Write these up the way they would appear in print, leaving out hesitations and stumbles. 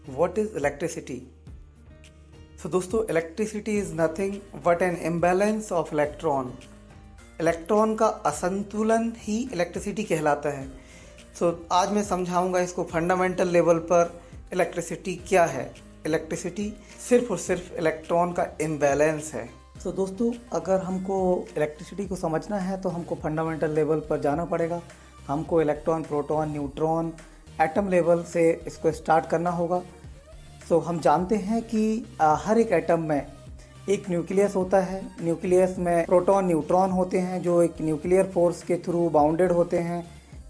What is electricity? So दोस्तों, electricity is nothing but an imbalance of electron. Electron का असंतुलन ही electricity कहलाता है। आज मैं समझाऊंगा इसको फंडामेंटल लेवल पर इलेक्ट्रिसिटी क्या है। इलेक्ट्रिसिटी सिर्फ और सिर्फ इलेक्ट्रॉन का इम्बैलेंस है। दोस्तों, अगर हमको इलेक्ट्रिसिटी को समझना है तो हमको फंडामेंटल लेवल पर जाना पड़ेगा। हमको electron, proton, neutron, atom level से इसको स्टार्ट करना होगा। हम जानते हैं कि हर एक एटम में एक न्यूक्लियस होता है। न्यूक्लियस में प्रोटॉन, न्यूट्रॉन होते हैं जो एक न्यूक्लियर फोर्स के थ्रू बाउंडेड होते हैं,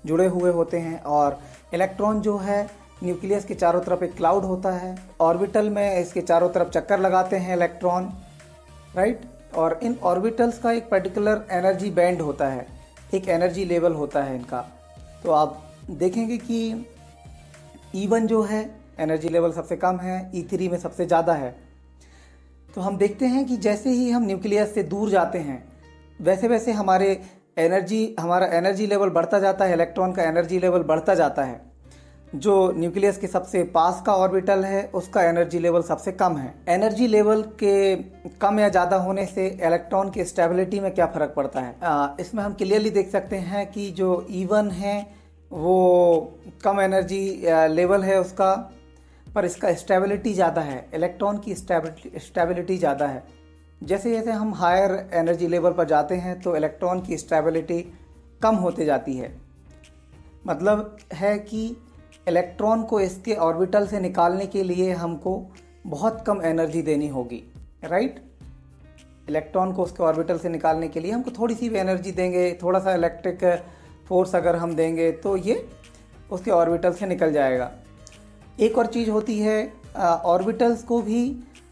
जुड़े हुए होते हैं। और इलेक्ट्रॉन जो है न्यूक्लियस के चारों तरफ एक क्लाउड होता है। ऑर्बिटल में इसके चारों तरफ चक्कर लगाते हैं इलेक्ट्रॉन, राइट। और इन ऑर्बिटल्स का एक पर्टिकुलर एनर्जी बैंड होता है, एक एनर्जी लेवल होता है इनका। तो आप देखेंगे कि E1 जो है एनर्जी लेवल सबसे कम है, E3 में सबसे ज़्यादा है। तो हम देखते हैं कि जैसे ही हम न्यूक्लियस से दूर जाते हैं वैसे वैसे हमारा एनर्जी लेवल बढ़ता जाता है, इलेक्ट्रॉन का एनर्जी लेवल बढ़ता जाता है। जो न्यूक्लियस के सबसे पास का ऑर्बिटल है उसका एनर्जी लेवल सबसे कम है। एनर्जी लेवल के कम या ज़्यादा होने से इलेक्ट्रॉन की स्टेबिलिटी में क्या फ़र्क पड़ता है, इसमें हम क्लियरली देख सकते हैं कि जो E1 है वो कम एनर्जी लेवल है उसका, पर इसका स्टेबिलिटी ज़्यादा है। इलेक्ट्रॉन की स्टेबिलिटी ज़्यादा है। जैसे जैसे हम हायर एनर्जी लेवल पर जाते हैं तो इलेक्ट्रॉन की स्टेबिलिटी कम होते जाती है। मतलब है कि इलेक्ट्रॉन को इसके ऑर्बिटल से निकालने के लिए हमको बहुत कम एनर्जी देनी होगी, राइट। इलेक्ट्रॉन को उसके ऑर्बिटल से निकालने के लिए हमको थोड़ी सी भी एनर्जी देंगे, थोड़ा सा इलेक्ट्रिक फोर्स अगर हम देंगे तो ये उसके ऑर्बिटल से निकल जाएगा। एक और चीज़ होती है, ऑर्बिटल्स को भी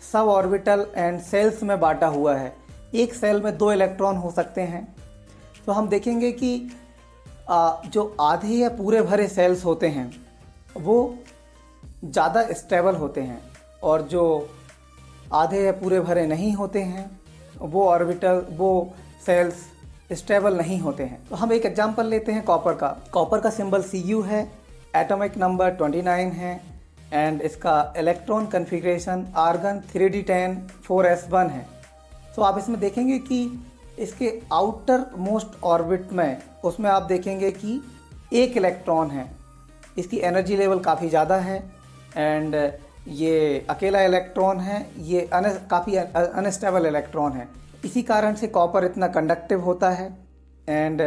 सब ऑर्बिटल एंड सेल्स में बांटा हुआ है। एक सेल में 2 इलेक्ट्रॉन हो सकते हैं। तो हम देखेंगे कि जो आधे या पूरे भरे सेल्स होते हैं वो ज़्यादा स्टेबल होते हैं, और जो आधे या पूरे भरे नहीं होते हैं वो सेल्स स्टेबल नहीं होते हैं। तो हम एक एग्जांपल लेते हैं कॉपर का सिंबल Cu है, एटॉमिक नंबर 29 है, एंड इसका electron configuration argon 3d10 4s1 है। आप इसमें देखेंगे कि इसके आउटर मोस्ट ऑर्बिट में उसमें आप देखेंगे कि एक इलेक्ट्रॉन है। इसकी एनर्जी लेवल काफ़ी ज़्यादा है एंड ये अकेला इलेक्ट्रॉन है, ये काफ़ी अनस्टेबल इलेक्ट्रॉन है। इसी कारण से कॉपर इतना कंडक्टिव होता है एंड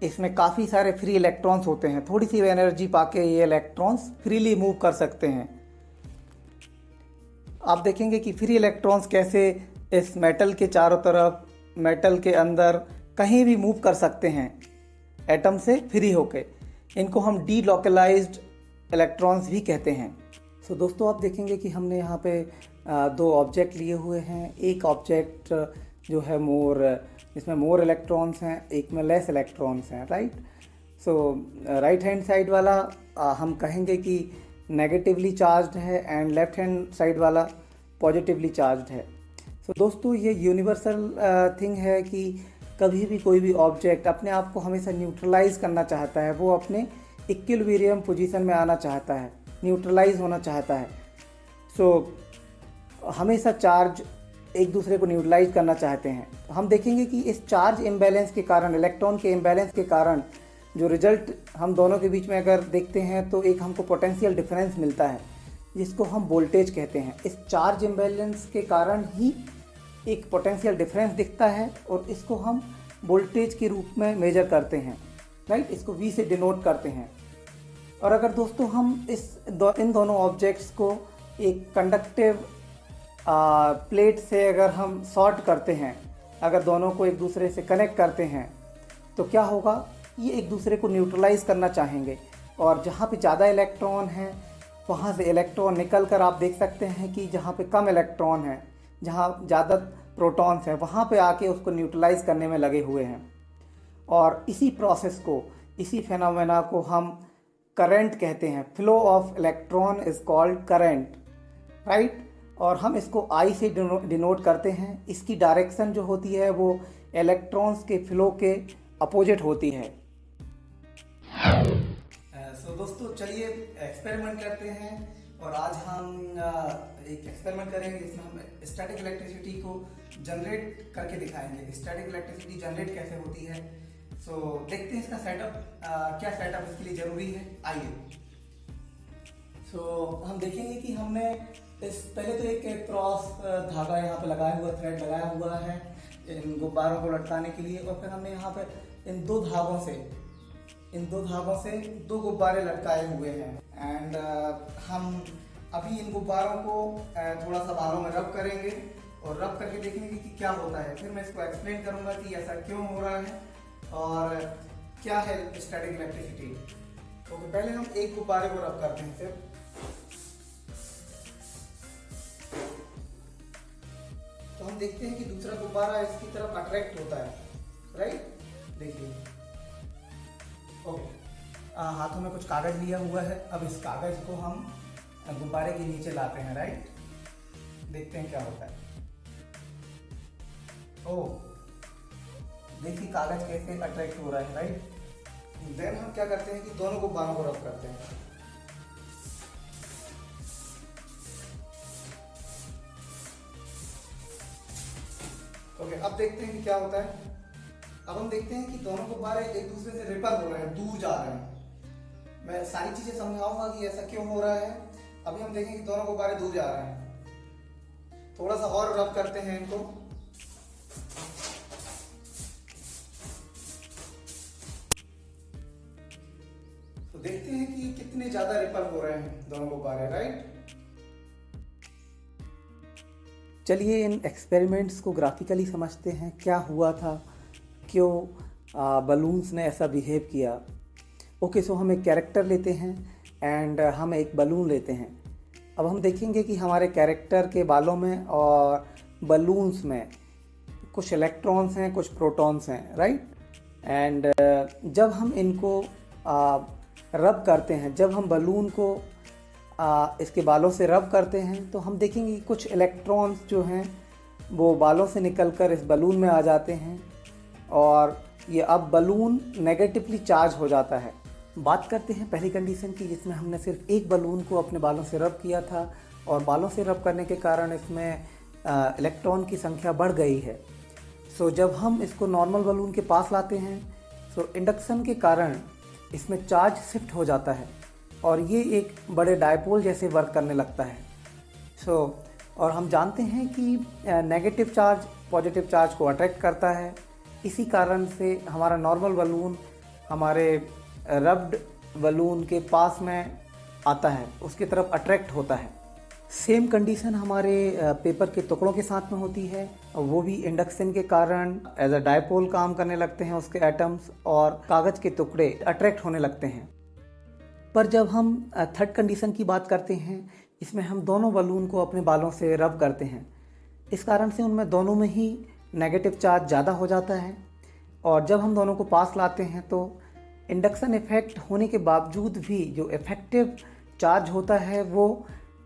इसमें काफ़ी सारे फ्री इलेक्ट्रॉन्स होते हैं। थोड़ी सी एनर्जी पाके ये इलेक्ट्रॉन्स फ्रीली मूव कर सकते हैं। आप देखेंगे कि फ्री इलेक्ट्रॉन्स कैसे इस मेटल के चारों तरफ, मेटल के अंदर कहीं भी मूव कर सकते हैं एटम से फ्री होके। इनको हम डीलोकलाइज्ड इलेक्ट्रॉन्स भी कहते हैं। दोस्तों, आप देखेंगे कि हमने यहाँ पे 2 ऑब्जेक्ट लिए हुए हैं। एक ऑब्जेक्ट जो है इसमें मोर इलेक्ट्रॉन्स हैं, एक में लेस इलेक्ट्रॉन्स हैं, राइट। राइट हैंड साइड वाला हम कहेंगे कि नेगेटिवली चार्ज्ड है एंड लेफ्ट हैंड साइड वाला पॉजिटिवली चार्ज्ड है। दोस्तों, ये यूनिवर्सल थिंग है कि कभी भी कोई भी ऑब्जेक्ट अपने आप को हमेशा न्यूट्रलाइज करना चाहता है, वो अपने इक्विलिब्रियम पोजीशन में आना चाहता है, न्यूट्रलाइज होना चाहता है। हमेशा चार्ज एक दूसरे को न्यूट्रलाइज करना चाहते हैं। हम देखेंगे कि इस चार्ज इम्बैलेंस के कारण, इलेक्ट्रॉन के इम्बैलेंस के कारण जो रिजल्ट हम दोनों के बीच में अगर देखते हैं तो एक हमको पोटेंशियल डिफरेंस मिलता है जिसको हम वोल्टेज कहते हैं। इस चार्ज इम्बैलेंस के कारण ही एक पोटेंशियल डिफरेंस दिखता है और इसको हम वोल्टेज के रूप में मेजर करते हैं, राइट। इसको V से डिनोट करते हैं। और अगर दोस्तों हम इन दोनों ऑब्जेक्ट्स को एक कंडक्टिव प्लेट से अगर हम शॉर्ट करते हैं, अगर दोनों को एक दूसरे से कनेक्ट करते हैं तो क्या होगा, ये एक दूसरे को न्यूट्रलाइज करना चाहेंगे और जहाँ पे ज़्यादा इलेक्ट्रॉन हैं वहाँ से इलेक्ट्रॉन निकल कर आप देख सकते हैं कि जहाँ पे कम इलेक्ट्रॉन है, जहाँ ज़्यादा प्रोटॉन्स हैं, वहाँ पे आके उसको न्यूट्रलाइज करने में लगे हुए हैं। और इसी प्रोसेस को, इसी फेनोमेना को हम करंट कहते हैं। Flow of electron is called current, right. और हम इसको I से डिनोट करते हैं। इसकी डायरेक्शन जो होती है वो इलेक्ट्रॉन्स के फ्लो के अपोजिट होती है। दोस्तों चलिए एक्सपेरिमेंट करते हैं। और आज हम एक एक्सपेरिमेंट करेंगे जिसमें हम स्टैटिक इलेक्ट्रिसिटी को जनरेट करके दिखाएंगे। स्टैटिक इलेक्ट्रिसिटी जनरेट कैसे होती है, सो देखते हैं इसका सेटअप, क्या सेटअप इसके लिए जरूरी है। आइए हम देखेंगे कि हमने पहले तो एक क्रॉस धागा यहाँ पे लगाया हुआ, थ्रेड लगाया हुआ है इन गुब्बारों को लटकाने के लिए। और फिर हमने यहाँ पे इन दो धागों से दो गुब्बारे लटकाए हुए हैं। एंड हम अभी इन गुब्बारों को थोड़ा सा बालों में रब करेंगे और रब करके देखेंगे कि क्या होता है। फिर मैं इसको एक्सप्लेन करूंगा कि ऐसा क्यों हो रहा है और क्या है स्टैटिक इलेक्ट्रिसिटी। तो पहले हम एक गुब्बारे को रब करते हैं सिर्फ। तो हम देखते हैं कि दूसरा गुब्बारा इसकी तरफ अट्रैक्ट होता है, राइट। देखिए, ओके, हाथों में कुछ कागज लिया हुआ है। अब इस कागज को हम गुब्बारे के नीचे लाते हैं, राइट। देखते हैं क्या होता है। ओह, देखिए कागज कैसे अट्रैक्ट हो रहा है, राइट। देन हम क्या करते हैं कि दोनों गुब्बारों को रब करते हैं। ओके, अब देखते हैं कि क्या होता है। अब हम देखते हैं कि दोनों गुब्बारे एक दूसरे से रिपल हो रहे हैं, दूर जा रहे हैं। मैं सारी चीजें समझाऊंगा कि ऐसा क्यों हो रहा है। अभी हम देखें कि दोनों गुब्बारे दूर जा रहे हैं। थोड़ा सा और रब करते हैं इनको। तो देखते हैं कि कितने ज्यादा रिपल हो रहे हैं दोनों गुब्बारे, राइट। चलिए इन एक्सपेरिमेंट्स को ग्राफिकली समझते हैं। क्या हुआ था, क्यों बलून्स ने ऐसा बिहेव किया। ओके, सो हम एक कैरेक्टर लेते हैं एंड हम एक बलून लेते हैं। अब हम देखेंगे कि हमारे कैरेक्टर के बालों में और बलून्स में कुछ इलेक्ट्रॉन्स हैं, कुछ प्रोटॉन्स हैं, राइट। एंड जब हम इनको रब करते हैं, जब हम बलून को इसके बालों से रब करते हैं, तो हम देखेंगे कि कुछ इलेक्ट्रॉन्स जो हैं वो बालों से निकलकर इस बलून में आ जाते हैं और ये अब बलून नेगेटिवली चार्ज हो जाता है। बात करते हैं पहली कंडीशन की, जिसमें हमने सिर्फ एक बलून को अपने बालों से रब किया था और बालों से रब करने के कारण इसमें इलेक्ट्रॉन की संख्या बढ़ गई है। सो जब हम इसको नॉर्मल बलून के पास लाते हैं, सो इंडक्शन के कारण इसमें चार्ज शिफ्ट हो जाता है और ये एक बड़े डायपोल जैसे वर्क करने लगता है। और हम जानते हैं कि नेगेटिव चार्ज पॉजिटिव चार्ज को अट्रैक्ट करता है। इसी कारण से हमारा नॉर्मल बलून हमारे रब्ड बलून के पास में आता है, उसकी तरफ अट्रैक्ट होता है। सेम कंडीशन हमारे पेपर के टुकड़ों के साथ में होती है। वो भी इंडक्शन के कारण एज अ डायपोल काम करने लगते हैं उसके एटम्स, और कागज़ के टुकड़े अट्रैक्ट होने लगते हैं। पर जब हम थर्ड कंडीशन की बात करते हैं, इसमें हम दोनों बलून को अपने बालों से रब करते हैं। इस कारण से उनमें दोनों में ही नेगेटिव चार्ज ज़्यादा हो जाता है और जब हम दोनों को पास लाते हैं तो इंडक्शन इफेक्ट होने के बावजूद भी जो इफेक्टिव चार्ज होता है वो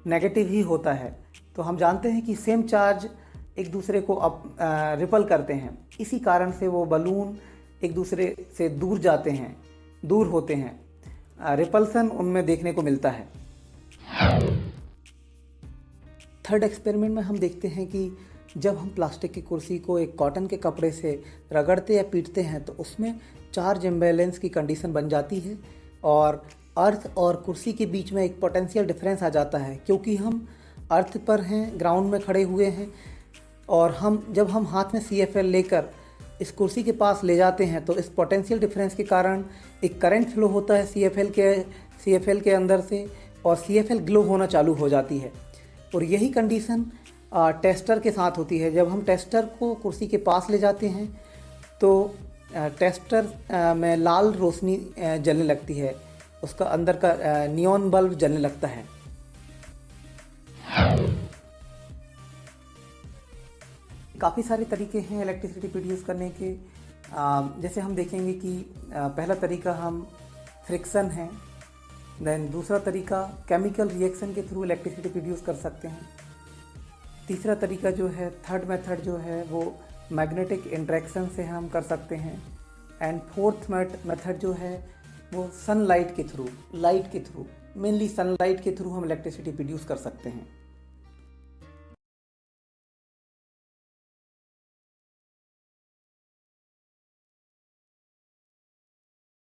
नेगेटिव ही होता है। तो हम जानते हैं कि सेम चार्ज एक दूसरे को रिपल करते हैं। इसी कारण से वो बलून एक दूसरे से दूर होते हैं। रिपल्सन उनमें देखने को मिलता है। थर्ड एक्सपेरिमेंट में हम देखते हैं कि जब हम प्लास्टिक की कुर्सी को एक कॉटन के कपड़े से रगड़ते या पीटते हैं तो उसमें चार्ज इम्बैलेंस की कंडीशन बन जाती है और अर्थ और कुर्सी के बीच में एक पोटेंशियल डिफरेंस आ जाता है। क्योंकि हम अर्थ पर हैं, ग्राउंड में खड़े हुए हैं, और जब हम हाथ में CFL लेकर इस कुर्सी के पास ले जाते हैं तो इस पोटेंशियल डिफरेंस के कारण एक करंट फ्लो होता है CFL के अंदर से, और CFL ग्लो होना चालू हो जाती है। और यही कंडीशन टेस्टर के साथ होती है। जब हम टेस्टर को कुर्सी के पास ले जाते हैं तो टेस्टर में लाल रोशनी जलने लगती है, उसका अंदर का नियॉन बल्ब जलने लगता है। काफ़ी सारे तरीके हैं इलेक्ट्रिसिटी प्रोड्यूस करने के। जैसे हम देखेंगे कि पहला तरीका हम फ्रिक्शन है, देन दूसरा तरीका केमिकल रिएक्शन के थ्रू इलेक्ट्रिसिटी प्रोड्यूस कर सकते हैं। तीसरा तरीका जो है, थर्ड मेथड जो है वो मैग्नेटिक इंटरेक्शन से हम कर सकते हैं। एंड फोर्थ मेथड जो है वो सनलाइट के थ्रू, लाइट के थ्रू, मेनली सनलाइट के थ्रू हम इलेक्ट्रिसिटी प्रोड्यूस कर सकते हैं।